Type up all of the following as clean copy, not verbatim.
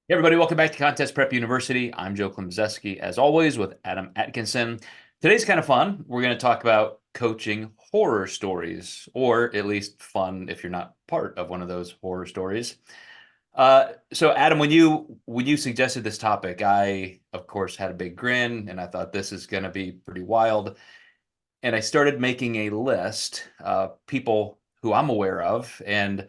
Hey everybody, welcome back to Contest Prep University. I'm Joe Klemczewski, as always, with Adam Atkinson. Today's kind of fun. We're going to talk about coaching horror stories, or at least fun if you're not part of one of those horror stories. So Adam, when you suggested this topic, I of course had a big grin, and I thought this is going to be pretty wild. And I started making a list of people who I'm aware of, and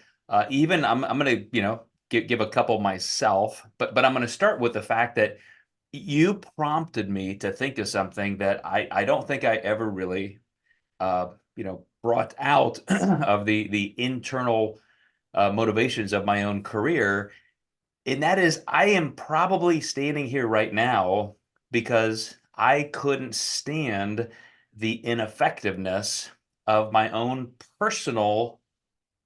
even I'm going to give a couple myself, but I'm going to start with the fact that you prompted me to think of something that I don't think I ever really brought out of the internal motivations of my own career, and that is I am probably standing here right now because I couldn't stand the ineffectiveness of my own personal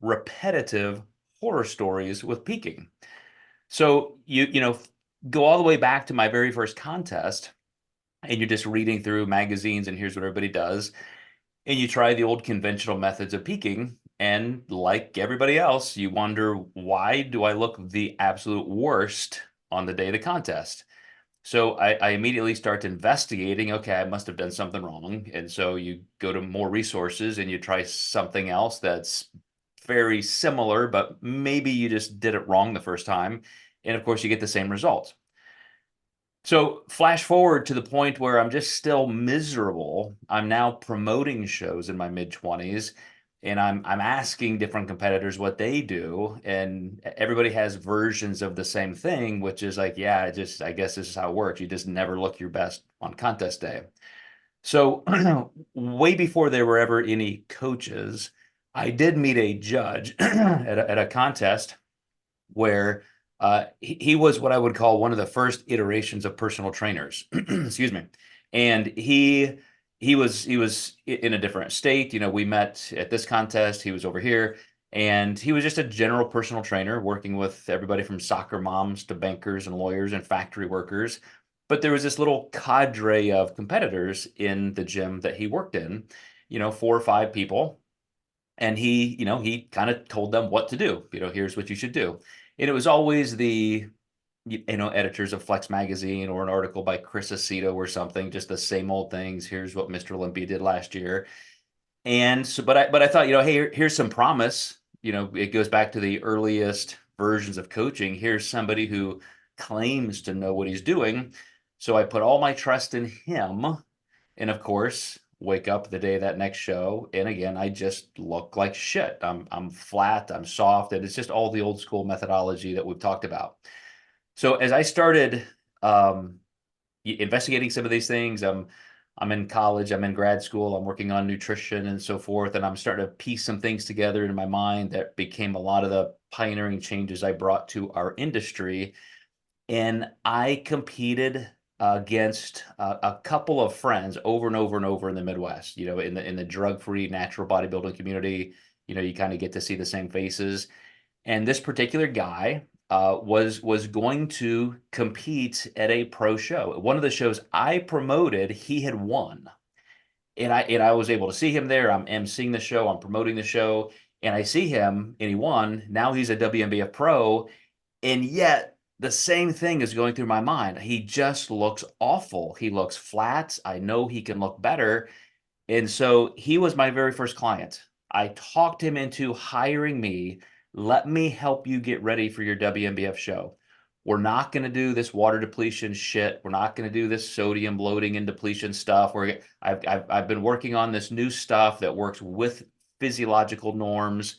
repetitive horror stories with peaking. So you go all the way back to my very first contest, and you're just reading through magazines and here's what everybody does, and you try the old conventional methods of peaking, and like everybody else, you wonder, why do I look the absolute worst on the day of the contest? So I immediately start investigating. Okay, I must have done something wrong. And so you go to more resources and you try something else that's very similar, but maybe you just did it wrong the first time. And of course, you get the same results. So flash forward to the point where I'm just still miserable. I'm now promoting shows in my mid 20s, and I'm asking different competitors what they do, and everybody has versions of the same thing, which is like, yeah, I guess this is how it works. You just never look your best on contest day. So way before there were ever any coaches, I did meet a judge at a contest where he was what I would call one of the first iterations of personal trainers. Excuse me. And he was in a different state. We met at this contest. He was over here, and he was just a general personal trainer working with everybody from soccer moms to bankers and lawyers and factory workers. But there was this little cadre of competitors in the gym that he worked in, 4 or 5 people, and he kind of told them what to do. Here's what you should do. And it was always the editors of Flex magazine or an article by Chris Aceto or something, just the same old things. Here's what Mr. Olympia did last year. And so, but I thought, hey, here's some promise. It goes back to the earliest versions of coaching. Here's somebody who claims to know what he's doing. So I put all my trust in him, and of course, wake up the day of that next show, and again, I just look like shit. I'm flat, I'm soft, and it's just all the old school methodology that we've talked about. So as I started investigating some of these things, I'm in college, I'm in grad school, I'm working on nutrition and so forth, and I'm starting to piece some things together in my mind that became a lot of the pioneering changes I brought to our industry. And I competed against a couple of friends over and over and over in the Midwest. In the drug-free natural bodybuilding community, you kind of get to see the same faces. And this particular guy was going to compete at a pro show. One of the shows I promoted, he had won, and I was able to see him there. I'm emceeing the show, I'm promoting the show, and I see him, and he won. Now he's a WNBF pro, and yet the same thing is going through my mind. He just looks awful. He looks flat. I know he can look better. And so he was my very first client. I talked him into hiring me. Let me help you get ready for your WNBF show. We're not going to do this water depletion shit. We're not going to do this sodium bloating and depletion stuff. I've been working on this new stuff that works with physiological norms.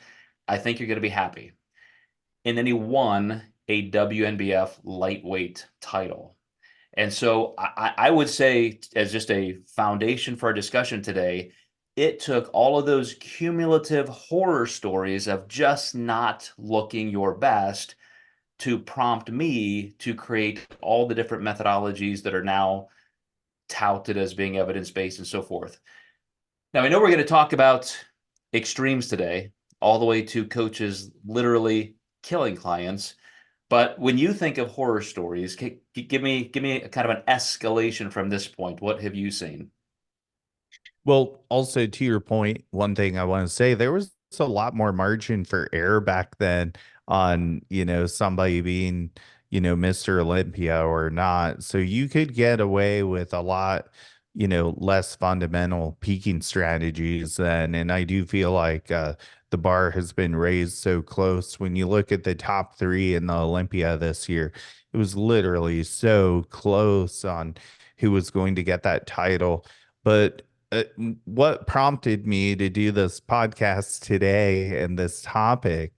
I think you're going to be happy. And then he won a WNBF lightweight title. And so I would say, as just a foundation for our discussion today, it took all of those cumulative horror stories of just not looking your best to prompt me to create all the different methodologies that are now touted as being evidence-based and so forth. Now, I know we're going to talk about extremes today, all the way to coaches literally killing clients. But when you think of horror stories, give me a kind of an escalation from this point. What have you seen? Well, also to your point, one thing I want to say, there was a lot more margin for error back then on, somebody being, Mr. Olympia or not. So you could get away with a lot, less fundamental peaking strategies then. And I do feel like the bar has been raised so close. When you look at the top three in the Olympia this year, it was literally so close on who was going to get that title. But what prompted me to do this podcast today and this topic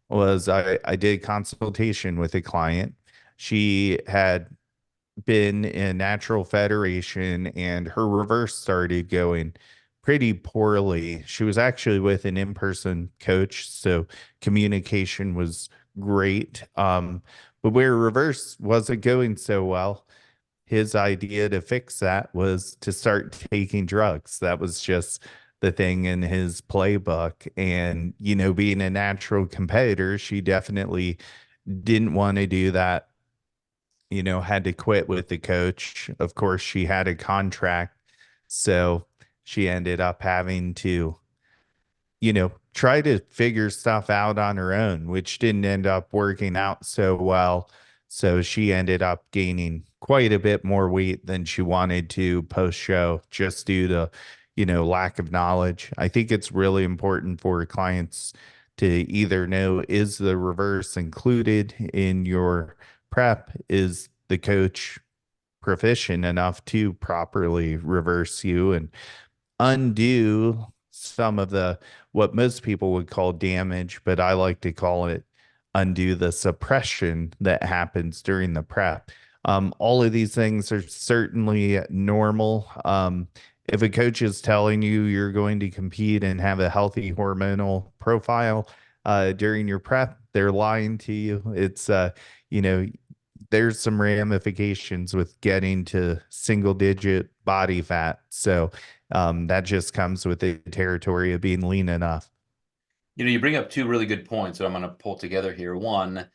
was I did consultation with a client. She had been in natural federation and her reverse started going pretty poorly. She was actually with an in-person coach, so communication was great. But where reverse wasn't going so well, his idea to fix that was to start taking drugs. That was just the thing in his playbook. And, being a natural competitor, she definitely didn't want to do that, had to quit with the coach. Of course, she had a contract. So she ended up having to try to figure stuff out on her own, which didn't end up working out so well. So she ended up gaining quite a bit more weight than she wanted to post show just due to, lack of knowledge. I think it's really important for clients to either know, is the reverse included in your prep? Is the coach proficient enough to properly reverse you and undo some of the what most people would call damage, but I like to call it undo the suppression that happens during the prep. All of these things are certainly normal. If a coach is telling you you're going to compete and have a healthy hormonal profile during your prep, they're lying to you. It's you know, there's some ramifications with getting to single digit body fat. So that just comes with the territory of being lean enough. You bring up two really good points that I'm going to pull together here. One,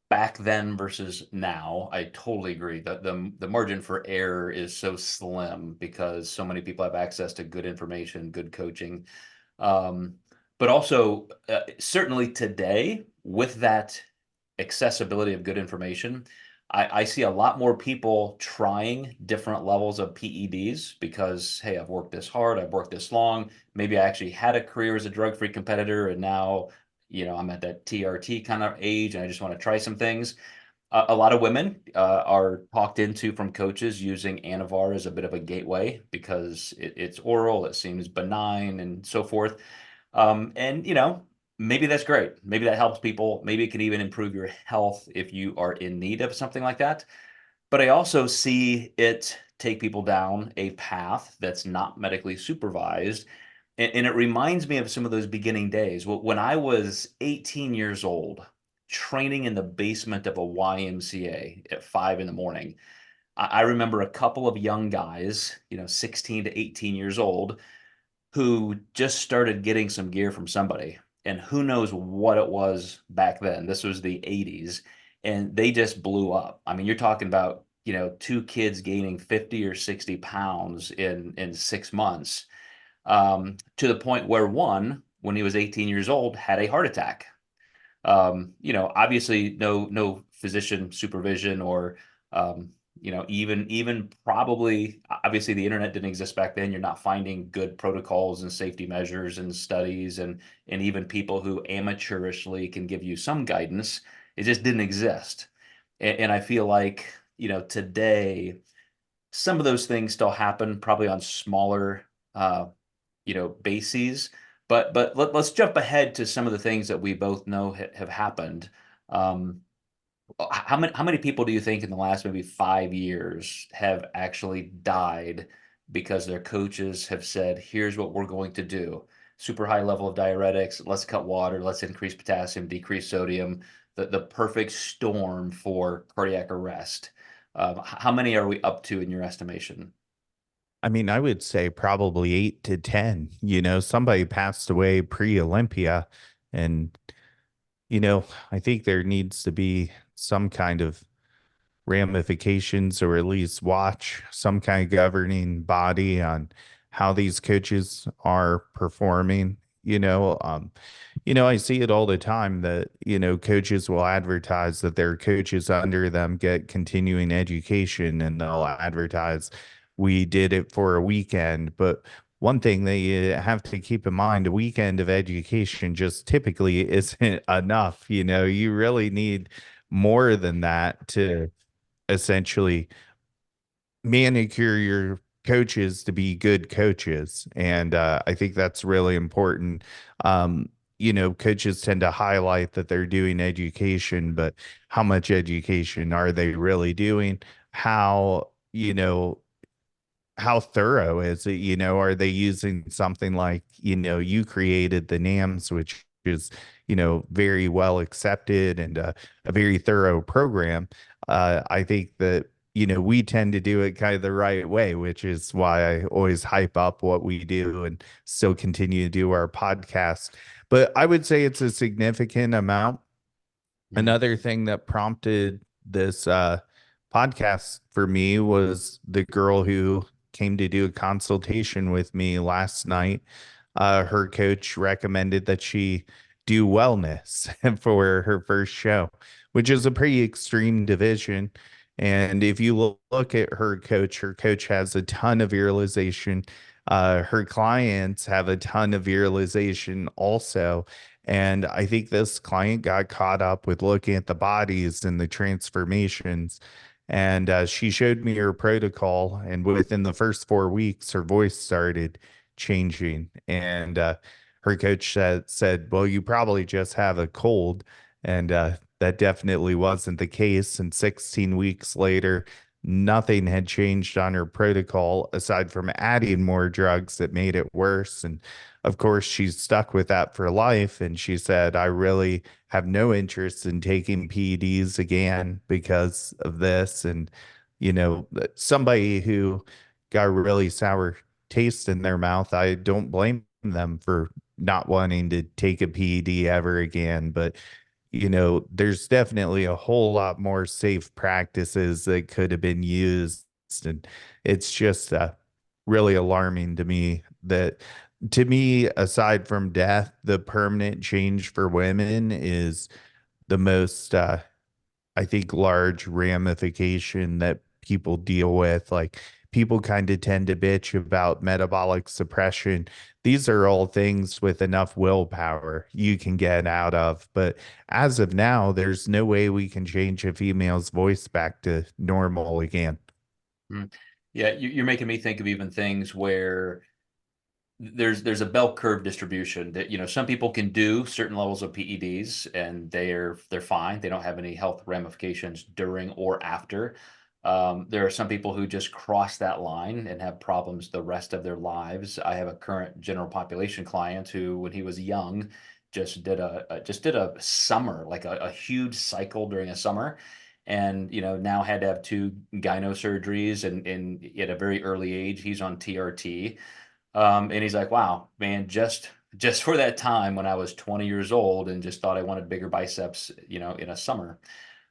back then versus now, I totally agree that the margin for error is so slim because so many people have access to good information, good coaching. Um, but also, certainly today, with that accessibility of good information, I see a lot more people trying different levels of PEDs because, hey, I've worked this hard, I've worked this long. Maybe I actually had a career as a drug-free competitor, and now, I'm at that TRT kind of age, and I just want to try some things. A lot of women are talked into from coaches using Anavar as a bit of a gateway because it's oral, it seems benign, and so forth. And maybe that's great. Maybe that helps people. Maybe it can even improve your health if you are in need of something like that. But I also see it take people down a path that's not medically supervised. And it reminds me of some of those beginning days. When I was 18 years old, training in the basement of a YMCA at 5 in the morning, I remember a couple of young guys, 16 to 18 years old, who just started getting some gear from somebody. And who knows what it was back then. This was the 80s, and they just blew up. I mean, you're talking about, two kids gaining 50 or 60 pounds in 6 months, to the point where one, when he was 18 years old, had a heart attack. Obviously no physician supervision or, even probably, obviously the internet didn't exist back then. You're not finding good protocols and safety measures and studies and even people who amateurishly can give you some guidance. It just didn't exist. And I feel like, today, some of those things still happen probably on smaller, bases. But let's jump ahead to some of the things that we both know have happened. Um, how many people do you think in the last maybe 5 years have actually died because their coaches have said, "Here's what we're going to do: super high level of diuretics. Let's cut water. Let's increase potassium, decrease sodium." The perfect storm for cardiac arrest. How many are we up to in your estimation? I mean, I would say probably 8 to 10. Somebody passed away pre Olympia. And, I think there needs to be some kind of ramifications or at least watch some kind of governing body on how these coaches are performing. I see it all the time that, coaches will advertise that their coaches under them get continuing education, and they'll advertise, we did it for a weekend. But one thing that you have to keep in mind, a weekend of education just typically isn't enough. You really need more than that to essentially manicure your coaches to be good coaches. And I think that's really important. Coaches tend to highlight that they're doing education, but how much education are they really doing? How, how thorough is it? Are they using something like, you created the NAMS, which is, very well accepted and a very thorough program. I think that, we tend to do it kind of the right way, which is why I always hype up what we do and still continue to do our podcast. But I would say it's a significant amount. Mhm. Another thing that prompted this podcast for me was the girl who came to do a consultation with me last night. Her coach recommended that she do wellness for her first show, which is a pretty extreme division. And if you look at her coach has a ton of virilization. Her clients have a ton of virilization also. And I think this client got caught up with looking at the bodies and the transformations. And she showed me her protocol. And within the first 4 weeks, her voice started changing. And her coach said, well, you probably just have a cold. And that definitely wasn't the case. And 16 weeks later, nothing had changed on her protocol aside from adding more drugs that made it worse. And of course, she's stuck with that for life. And she said, I really have no interest in taking PEDs again because of this. And, somebody who got a really sour taste in their mouth, I don't blame them for not wanting to take a PED ever again. But, there's definitely a whole lot more safe practices that could have been used. And it's just really alarming to me that to me, aside from death, the permanent change for women is the most, I think, large ramification that people deal with. Like, people kind of tend to bitch about metabolic suppression. These are all things with enough willpower you can get out of. But as of now, there's no way we can change a female's voice back to normal again. Mm. Yeah, you're making me think of even things where there's a bell curve distribution that some people can do certain levels of PEDs and they're fine. They don't have any health ramifications during or after. There are some people who just cross that line and have problems the rest of their lives. I have a current general population client who, when he was young, just did a summer, like a huge cycle during a summer, and now had to have two gyno surgeries, and at a very early age he's on TRT. And he's like, wow, man, just for that time when I was 20 years old and just thought I wanted bigger biceps, in a summer.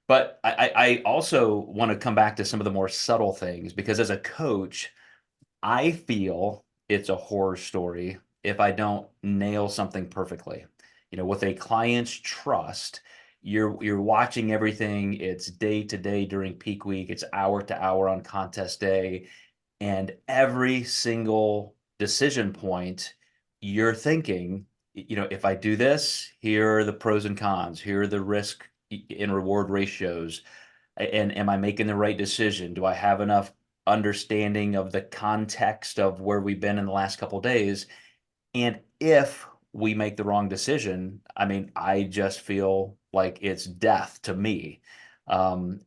But I also want to come back to some of the more subtle things, because as a coach, I feel it's a horror story if I don't nail something perfectly. With a client's trust, you're watching everything. It's day to day during peak week. It's hour to hour on contest day, and every single decision point, you're thinking, if I do this, here are the pros and cons, here are the risk and reward ratios, and am I making the right decision? Do I have enough understanding of the context of where we've been in the last couple of days? And if we make the wrong decision, I mean, I just feel like it's death to me. And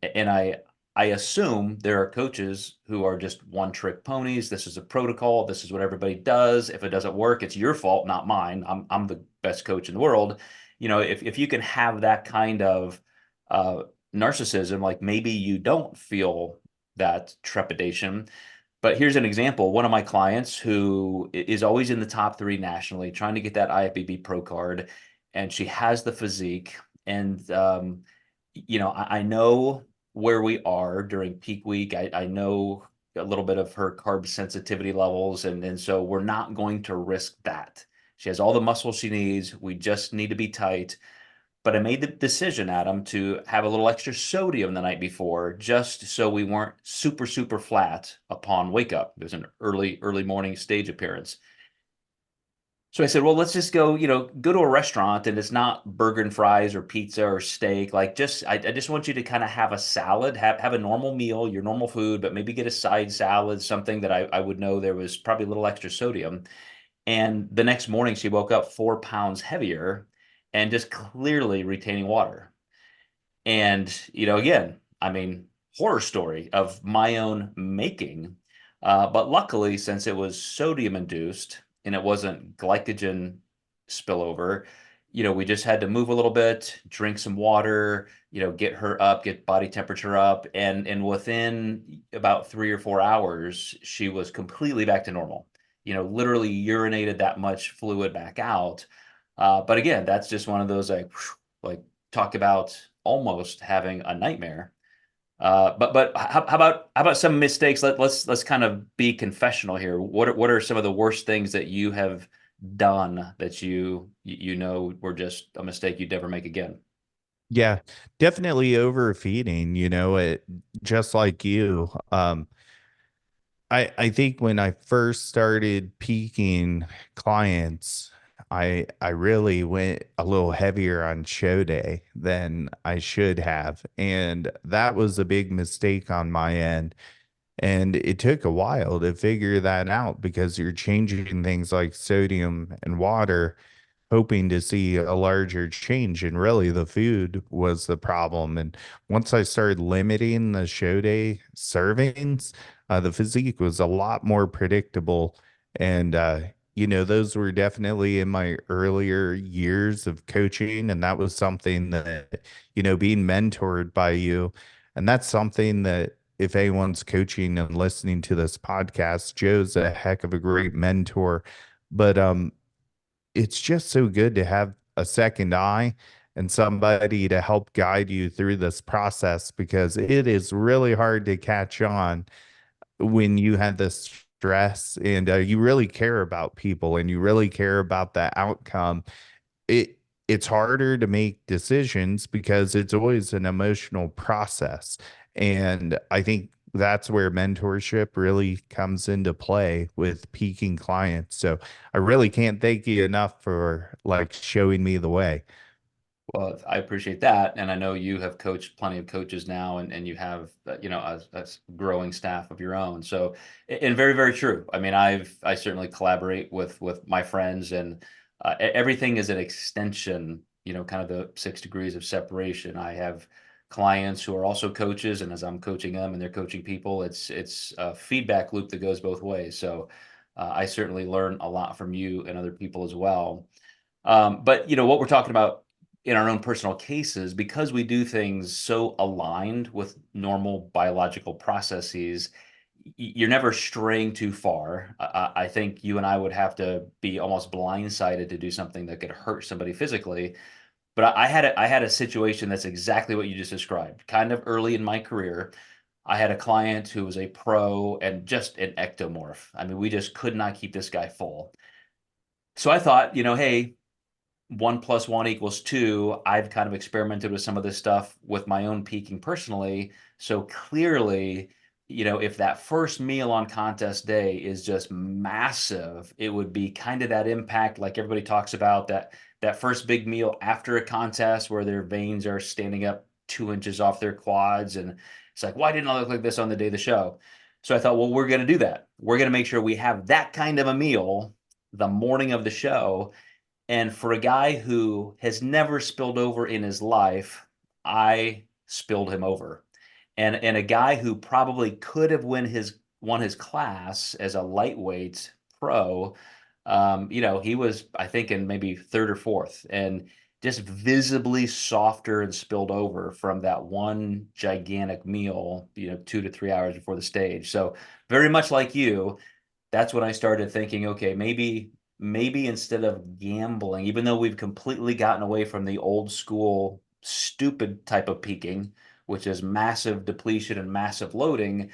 I assume there are coaches who are just one trick ponies. This is a protocol. This is what everybody does. If it doesn't work, it's your fault, not mine. I'm the best coach in the world. If you can have that kind of uh, narcissism, like maybe you don't feel that trepidation. But here's an example. One of my clients who is always in the top three nationally, trying to get that IFBB Pro card, and she has the physique. And, I know where we are during peak week. I know a little bit of her carb sensitivity levels. And so we're not going to risk that. She has all the muscle she needs. We just need to be tight. But I made the decision, Adam, to have a little extra sodium the night before, just so we weren't super, super flat upon wake up. It was an early morning stage appearance. So I said, well, let's just go, go to a restaurant and it's not burger and fries or pizza or steak. Like I just want you to kind of have a salad, have a normal meal, your normal food, but maybe get a side salad, something that I would know there was probably a little extra sodium. And the next morning she woke up 4 pounds heavier and just clearly retaining water. And, again, I mean, horror story of my own making. But luckily, since it was sodium induced and it wasn't glycogen spillover, we just had to move a little bit, drink some water, get her up, get body temperature up. And within about 3 or 4 hours, she was completely back to normal, literally urinated that much fluid back out. But again, that's just one of those like talk about almost having a nightmare. But how about some mistakes? Let's kind of be confessional here. What are some of the worst things that you have done that you know were just a mistake you'd never make again? Yeah, definitely overfeeding, just like you. I think when I first started peaking clients, I really went a little heavier on show day than I should have, and that was a big mistake on my end. And it took a while to figure that out because you're changing things like sodium and water, hoping to see a larger change. And really, the food was the problem. And once I started limiting the show day servings, the physique was a lot more predictable. And, those were definitely in my earlier years of coaching. And that was something that, being mentored by you. And that's something that if anyone's coaching and listening to this podcast, Joe's a heck of a great mentor. But it's just so good to have a second eye and somebody to help guide you through this process because it is really hard to catch on when you have this stress and you really care about people and you really care about the outcome. It's harder to make decisions because it's always an emotional process. And I think that's where mentorship really comes into play with peaking clients. So I really can't thank you enough for like showing me the way. Well, I appreciate that, and I know you have coached plenty of coaches now, and you have a growing staff of your own. So, and very very true. I mean, I certainly collaborate with my friends, and everything is an extension. Kind of the 6 degrees of separation. I have clients who are also coaches, and as I'm coaching them and they're coaching people, it's a feedback loop that goes both ways. So, I certainly learn a lot from you and other people as well. But what we're talking about in our own personal cases, because we do things so aligned with normal biological processes, you're never straying too far. I think you and I would have to be almost blindsided to do something that could hurt somebody physically. But I had a situation that's exactly what you just described. Kind of early in my career, I had a client who was a pro and just an ectomorph. I mean, we just could not keep this guy full. So I thought, hey, 1 + 1 = 2. I've kind of experimented with some of this stuff with my own peaking personally. So clearly, if that first meal on contest day is just massive, it would be kind of that impact, like everybody talks about, that first big meal after a contest where their veins are standing up 2 inches off their quads. And it's like, why didn't I look like this on the day of the show? So I thought, well, we're going to do that. We're going to make sure we have that kind of a meal the morning of the show. And for a guy who has never spilled over in his life, I spilled him over. And a guy who probably could have won his class as a lightweight pro, he was, I think, in maybe third or fourth, and just visibly softer and spilled over from that one gigantic meal, 2 to 3 hours before the stage. So very much like you, that's when I started thinking, okay, maybe instead of gambling, even though we've completely gotten away from the old school stupid type of peaking, which is massive depletion and massive loading,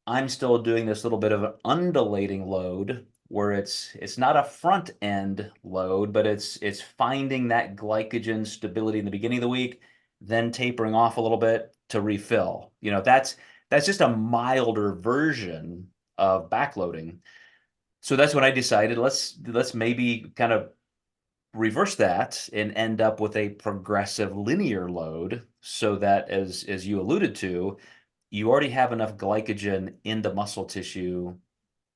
I'm still doing this little bit of an undulating load where it's not a front end load, but it's finding that glycogen stability in the beginning of the week, then tapering off a little bit to refill. That's just a milder version of backloading. So that's when I decided let's maybe kind of reverse that and end up with a progressive linear load so that as you alluded to, you already have enough glycogen in the muscle tissue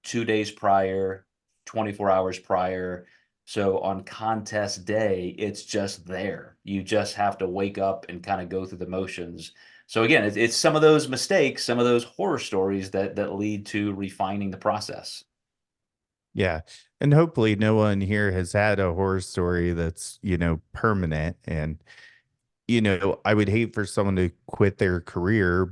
2 days prior, 24 hours prior. So on contest day, it's just there. You just have to wake up and kind of go through the motions. So again, it's some of those mistakes, some of those horror stories that lead to refining the process. Yeah. And hopefully no one here has had a horror story that's, permanent. And, I would hate for someone to quit their career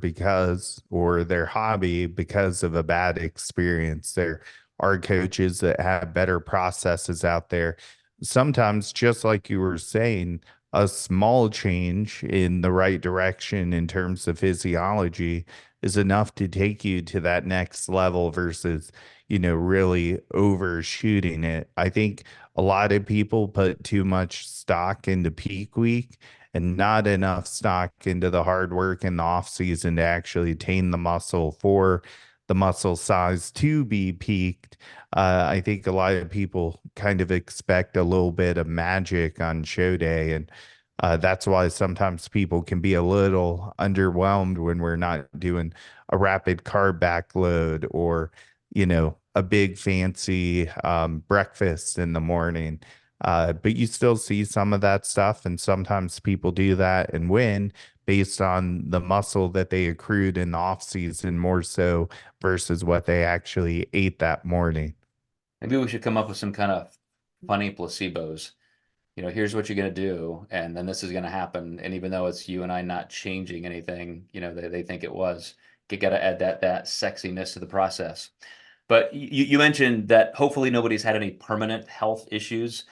or their hobby because of a bad experience. There are coaches that have better processes out there. Sometimes, just like you were saying, a small change in the right direction in terms of physiology is enough to take you to that next level versus, really overshooting it. I think a lot of people put too much stock into peak week and not enough stock into the hard work in the off season to actually attain the muscle for the muscle size to be peaked. I think a lot of people kind of expect a little bit of magic on show day, and that's why sometimes people can be a little underwhelmed when we're not doing a rapid carb backload or, a big fancy breakfast in the morning. But you still see some of that stuff, and sometimes people do that and win based on the muscle that they accrued in the off season more so versus what they actually ate that morning. Maybe we should come up with some kind of funny placebos. Here's what you're going to do, and then this is going to happen. And even though it's you and I not changing anything, they think it was. You got to add that sexiness to the process. But you mentioned that hopefully nobody's had any permanent health issues.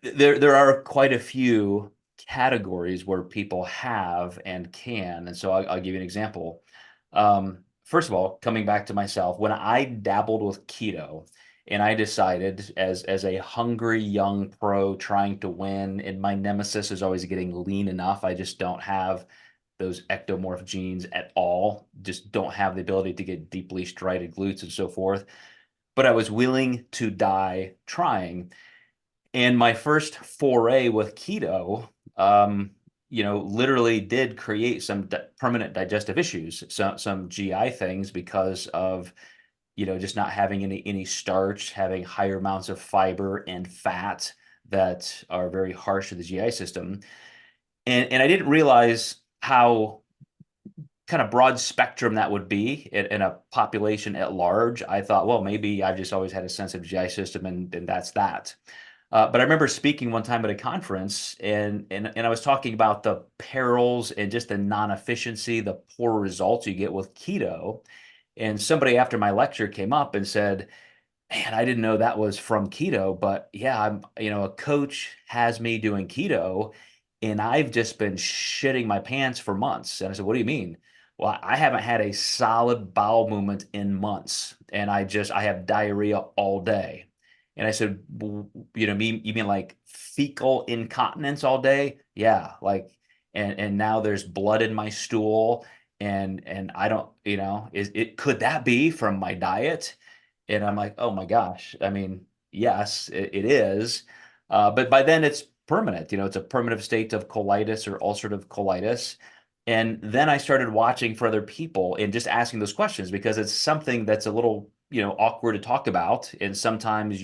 There are quite a few categories where people have and can, and so I'll give you an example. First of all, coming back to myself, when I dabbled with keto, and I decided as a hungry young pro trying to win, and my nemesis is always getting lean enough. I just don't have those ectomorph genes at all. Just don't have the ability to get deeply striated glutes and so forth. But I was willing to die trying. And my first foray with keto, literally did create some permanent digestive issues, some GI things because of, just not having any starch, having higher amounts of fiber and fat that are very harsh to the GI system. And I didn't realize how kind of broad spectrum that would be in a population at large. I thought, well, maybe I've just always had a sensitive GI system and that's that. But I remember speaking one time at a conference, and I was talking about the perils and just the non-efficiency, the poor results you get with keto. And somebody after my lecture came up and said, "Man, I didn't know that was from keto, but yeah, a coach has me doing keto, and I've just been shitting my pants for months." And I said, "What do you mean?" "Well, I haven't had a solid bowel movement in months, and I have diarrhea all day." And I said, You mean like fecal incontinence all day?" "Yeah, like, and now there's blood in my stool, and I don't, could that be from my diet?" And I'm like, "Oh my gosh." I mean, yes, it is. But by then it's permanent. It's a permanent state of colitis or ulcerative colitis. And then I started watching for other people and just asking those questions because it's something that's a little, awkward to talk about. And sometimes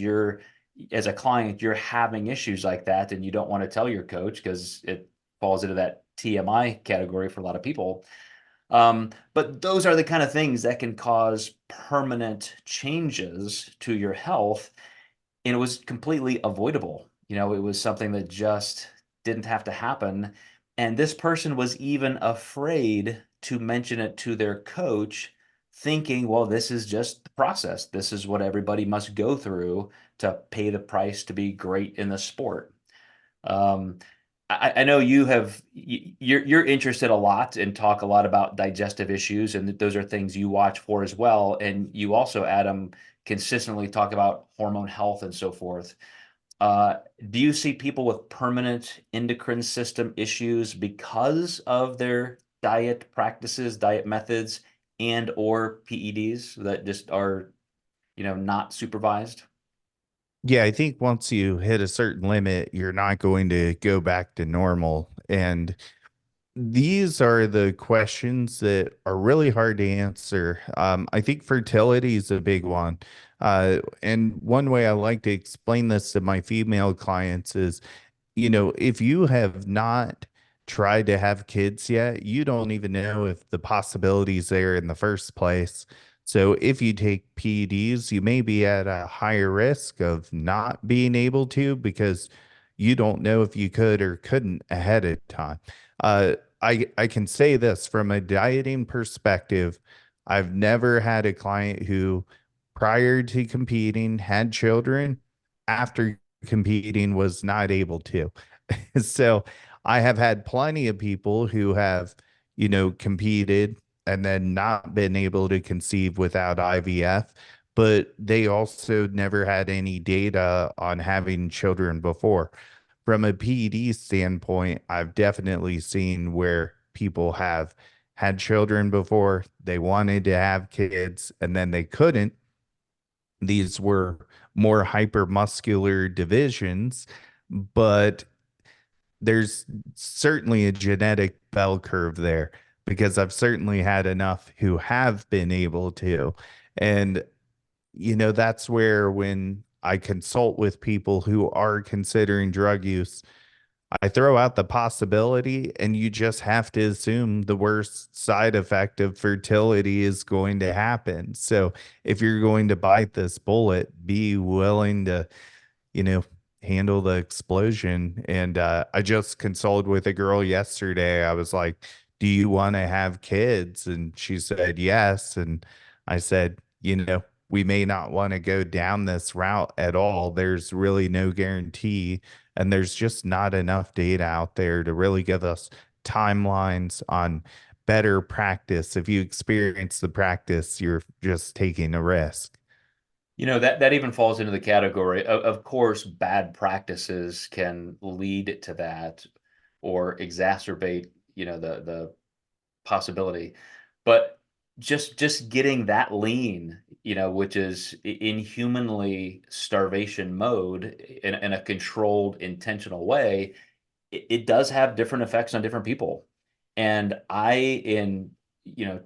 as a client, you're having issues like that and you don't want to tell your coach because it falls into that TMI category for a lot of people. But those are the kind of things that can cause permanent changes to your health. And it was completely avoidable. It was something that just didn't have to happen. And this person was even afraid to mention it to their coach, thinking, well, this is just the process. This is what everybody must go through to pay the price to be great in the sport. Um, I know you're interested a lot and talk a lot about digestive issues, and that those are things you watch for as well. And you also, Adam, consistently talk about hormone health and so forth. Uh, do you see people with permanent endocrine system issues because of their diet practices, diet methods, and or PEDs that just are, not supervised? Yeah, I think once you hit a certain limit, you're not going to go back to normal. And these are the questions that are really hard to answer. I think fertility is a big one. And one way I like to explain this to my female clients is, if you have not tried to have kids yet, you don't even know if the possibilities there in the first place. So if you take PEDs, you may be at a higher risk of not being able to because you don't know if you could or couldn't ahead of time. I can say this from a dieting perspective. I've never had a client who, prior to competing, had children, after competing was not able to. So I have had plenty of people who have, competed and then not been able to conceive without IVF, but they also never had any data on having children before. From a PED standpoint, I've definitely seen where people have had children before, they wanted to have kids, and then they couldn't. These were more hypermuscular divisions, but there's certainly a genetic bell curve there because I've certainly had enough who have been able to. And, that's where when I consult with people who are considering drug use, I throw out the possibility, and you just have to assume the worst side effect of fertility is going to happen. So if you're going to bite this bullet, be willing to, you know, handle the explosion. And I just consulted with a girl yesterday. I was like, "Do you want to have kids?" And she said yes. And I said, we may not want to go down this route at all. There's really no guarantee, and there's just not enough data out there to really give us timelines on better practice. If you experience the practice, you're just taking a risk. That even falls into the category. Of course, bad practices can lead to that or exacerbate, the possibility. But just getting that lean, which is inhumanly starvation mode in a controlled, intentional way, it does have different effects on different people. And in, you know,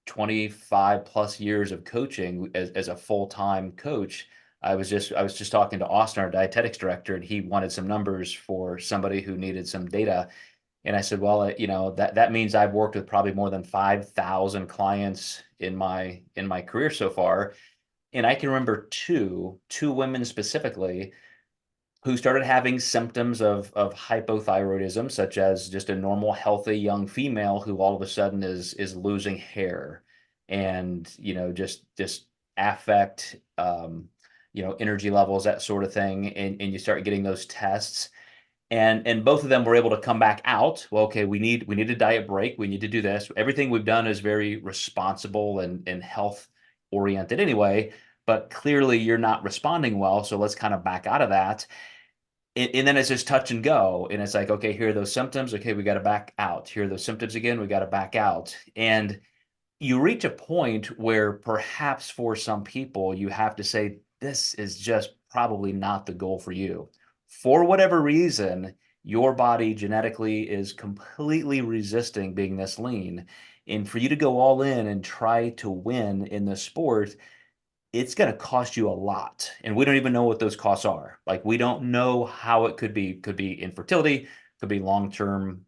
25 plus years of coaching as a full-time coach, I was just talking to Austin, our dietetics director, and he wanted some numbers for somebody who needed some data. And I said, well, that means I've worked with probably more than 5,000 clients in my career so far. And I can remember two women specifically who started having symptoms of hypothyroidism, such as just a normal, healthy young female who all of a sudden is losing hair and just affect energy levels, that sort of thing. And you start getting those tests. And both of them were able to come back out. Well, okay, we need a diet break. We need to do this. Everything we've done is very responsible and health oriented anyway, but clearly you're not responding well. So let's kind of back out of that. And then it's just touch and go. And it's like, okay, here are those symptoms. Okay, we got to back out. Here are those symptoms again. We got to back out. And you reach a point where perhaps for some people, you have to say, this is just probably not the goal for you. For whatever reason, your body genetically is completely resisting being this lean. And for you to go all in and try to win in the sport, it's going to cost you a lot. And we don't even know what those costs are. Like, we don't know how it could be infertility, could be long-term,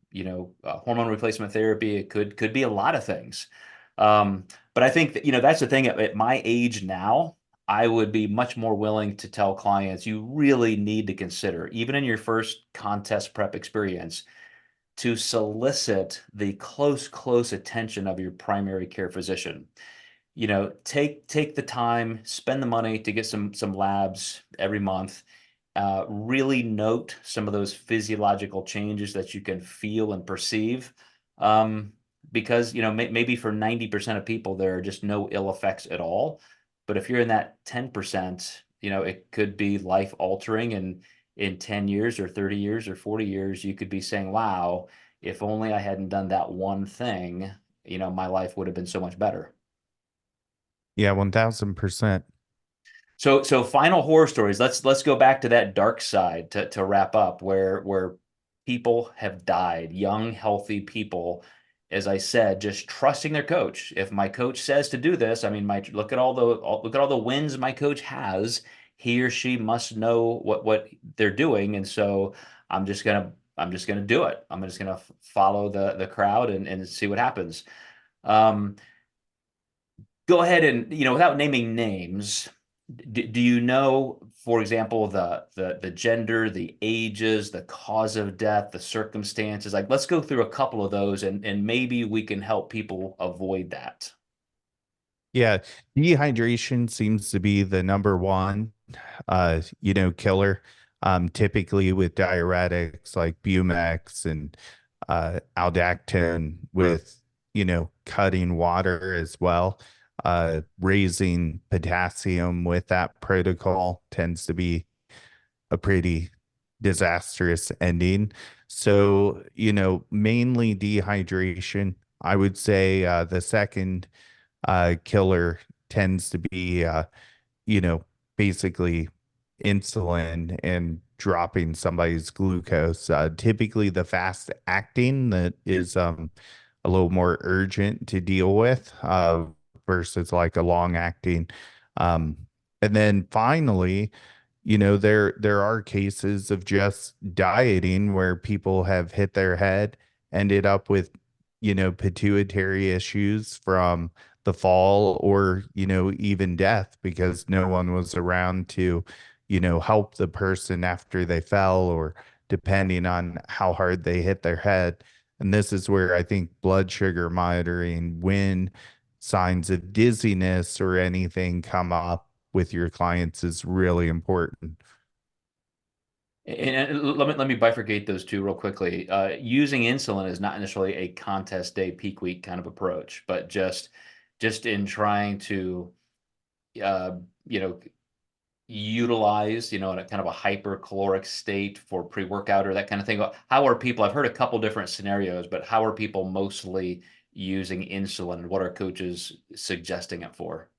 hormone replacement therapy. It could be a lot of things. But I think that, that's the thing at my age now, I would be much more willing to tell clients you really need to consider, even in your first contest prep experience, to solicit the close attention of your primary care physician. Take the time, spend the money to get some labs every month. really note some of those physiological changes that you can feel and perceive. Um, because, maybe for 90% of people, there are just no ill effects at all. But if you're in that 10%, it could be life altering. And in 10 years or 30 years or 40 years, you could be saying, wow, if only I hadn't done that one thing, my life would have been so much better. Yeah, 1000%. So final horror stories. Let's go back to that dark side to wrap up, where people have died, young, healthy people, as I said, just trusting their coach. If my coach says to do this, I mean, look at all the wins my coach has. He or she must know what they're doing, and so I'm just gonna do it. I'm just gonna follow the crowd and see what happens. Um, Go ahead and, without naming names, do you know, for example, the gender, the ages, the cause of death, the circumstances? Like, let's go through a couple of those, and maybe we can help people avoid that. Yeah, dehydration seems to be the number one, killer. Typically with diuretics like Bumex and aldactone, with cutting water as well. Raising potassium with that protocol tends to be a pretty disastrous ending. So, mainly dehydration. I would say the second killer tends to be, you know, basically insulin and dropping somebody's glucose. Typically, the fast acting that is a little more urgent to deal with versus like a long acting. Um, and then finally, there are cases of just dieting where people have hit their head, ended up with, pituitary issues from the fall, or, even death because no one was around to, help the person after they fell, or depending on how hard they hit their head. And this is where I think blood sugar monitoring, when signs of dizziness or anything come up with your clients, is really important. And let me bifurcate those two real quickly. Using insulin is not necessarily a contest day, peak week kind of approach, but just in trying to, uh, you know, utilize, in a kind of a hypercaloric state for pre-workout or that kind of thing. How are people, I've heard a couple different scenarios, but how are people mostly using insulin, and what are coaches suggesting it for?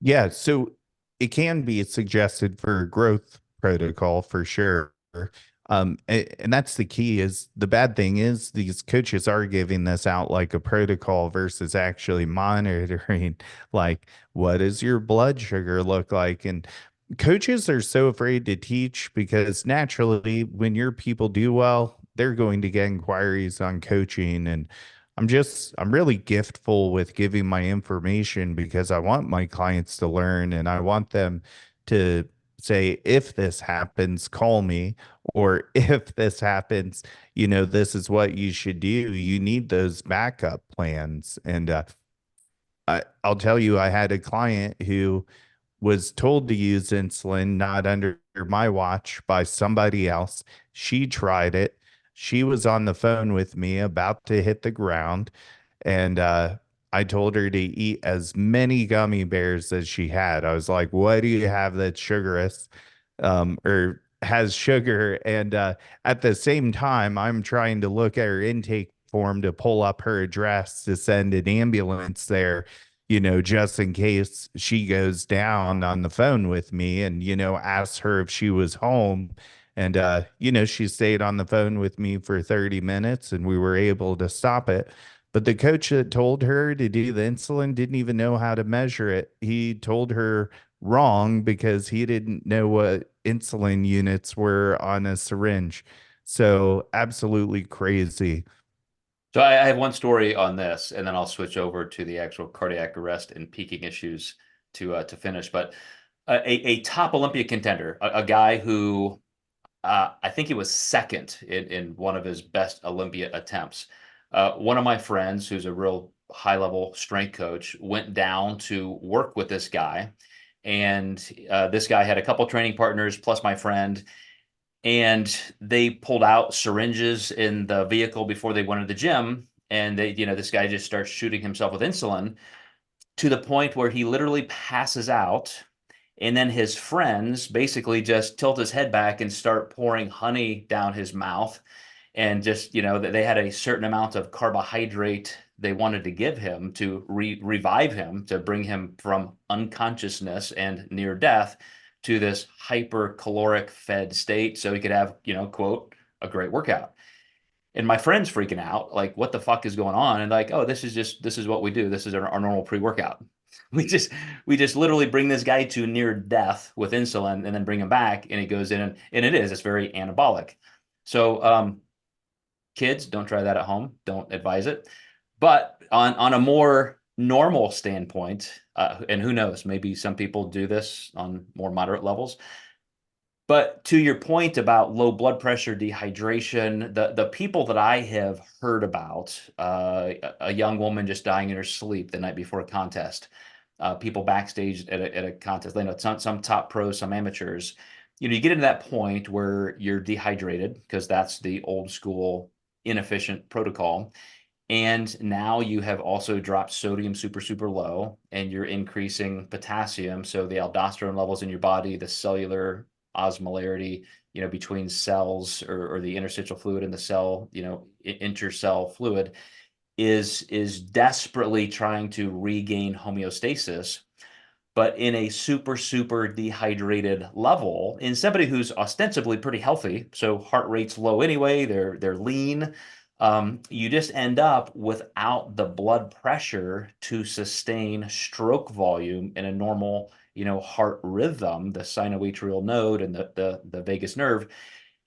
Yeah, so it can be suggested for a growth protocol for sure. And that's the key. Is the bad thing is these coaches are giving this out like a protocol versus actually monitoring, like, what does your blood sugar look like? And coaches are so afraid to teach because naturally, when your people do well, they're going to get inquiries on coaching. And I'm really giftful with giving my information because I want my clients to learn, and I want them to say, if this happens, call me, or if this happens, this is what you should do. You need those backup plans. And I'll tell you, I had a client who was told to use insulin, not under my watch, by somebody else. She tried it. She was on the phone with me about to hit the ground. And I told her to eat as many gummy bears as she had. I was like, what do you have that's sugarous, or has sugar? And at the same time, I'm trying to look at her intake form to pull up her address to send an ambulance there, just in case she goes down, on the phone with me, and, asks her if she was home. And, she stayed on the phone with me for 30 minutes and we were able to stop it. But the coach that told her to do the insulin didn't even know how to measure it. He told her wrong because he didn't know what insulin units were on a syringe. So absolutely crazy. So I have one story on this, and then I'll switch over to the actual cardiac arrest and peaking issues to finish. But a top Olympia contender, a guy who, I think he was second in one of his best Olympia attempts. One of my friends, who's a real high level strength coach, went down to work with this guy. And this guy had a couple training partners plus my friend. and they pulled out syringes in the vehicle before they went to the gym. And this guy just starts shooting himself with insulin to the point where he literally passes out. And then his friends basically just tilt his head back and start pouring honey down his mouth. And just, they had a certain amount of carbohydrate they wanted to give him to revive him, to bring him from unconsciousness and near death to this hypercaloric fed state so he could have, quote, a great workout. And my friend's freaking out, like, what the fuck is going on? And like, oh, this is what we do. This is our normal pre-workout. We just literally bring this guy to near death with insulin and then bring him back, and he goes in, and it's very anabolic. So kids, don't try that at home. Don't advise it. But on a more normal standpoint, and who knows, maybe some people do this on more moderate levels. But to your point about low blood pressure, dehydration, the people that I have heard about, a young woman just dying in her sleep the night before a contest, people backstage at a contest, they know some top pros, some amateurs, you get into that point where you're dehydrated because that's the old school inefficient protocol. And now you have also dropped sodium super, super low, and you're increasing potassium. So the aldosterone levels in your body, the cellular osmolarity, between cells, or the interstitial fluid in the cell, intercell fluid is desperately trying to regain homeostasis, but in a super, super dehydrated level, in somebody who's ostensibly pretty healthy, so heart rate's low anyway, they're lean, you just end up without the blood pressure to sustain stroke volume in a normal, heart rhythm, the sinoatrial node and the vagus nerve.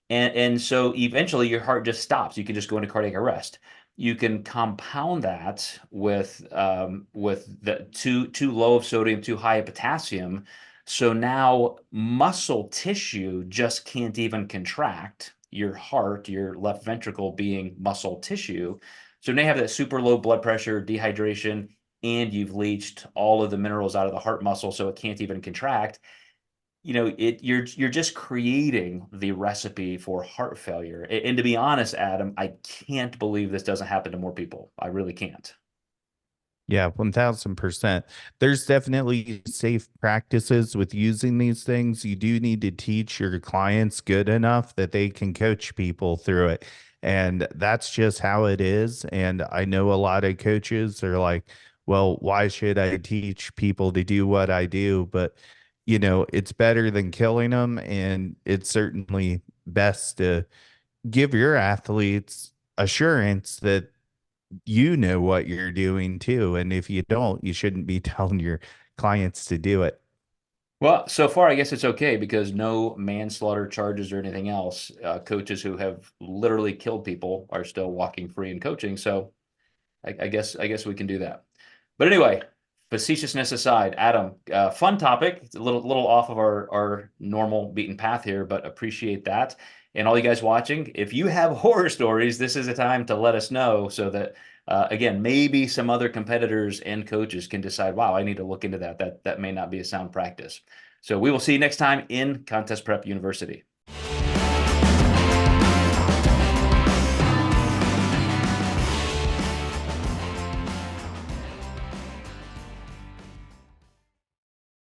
And so eventually your heart just stops. You can just go into cardiac arrest. You can compound that with the too low of sodium, too high of potassium. So now muscle tissue just can't even contract. Your heart, your left ventricle being muscle tissue. So now you have that super low blood pressure, dehydration, and you've leached all of the minerals out of the heart muscle, so it can't even contract. You're just creating the recipe for heart failure. And to be honest, Adam, I can't believe this doesn't happen to more people. I really can't. Yeah, 1000%. There's definitely safe practices with using these things. You do need to teach your clients good enough that they can coach people through it. And that's just how it is. And I know a lot of coaches are like, well, why should I teach people to do what I do? But, it's better than killing them. And it's certainly best to give your athletes assurance that you know what you're doing too. And if you don't, you shouldn't be telling your clients to do it. Well, so far, I guess it's okay because no manslaughter charges or anything else. Coaches who have literally killed people are still walking free and coaching. So I guess we can do that. But anyway, facetiousness aside, Adam, fun topic. It's a little off of our normal beaten path here, but appreciate that. And all you guys watching, if you have horror stories, this is a time to let us know so that again, maybe some other competitors and coaches can decide, wow, I need to look into that. That may not be a sound practice. So we will see you next time in Contest Prep University.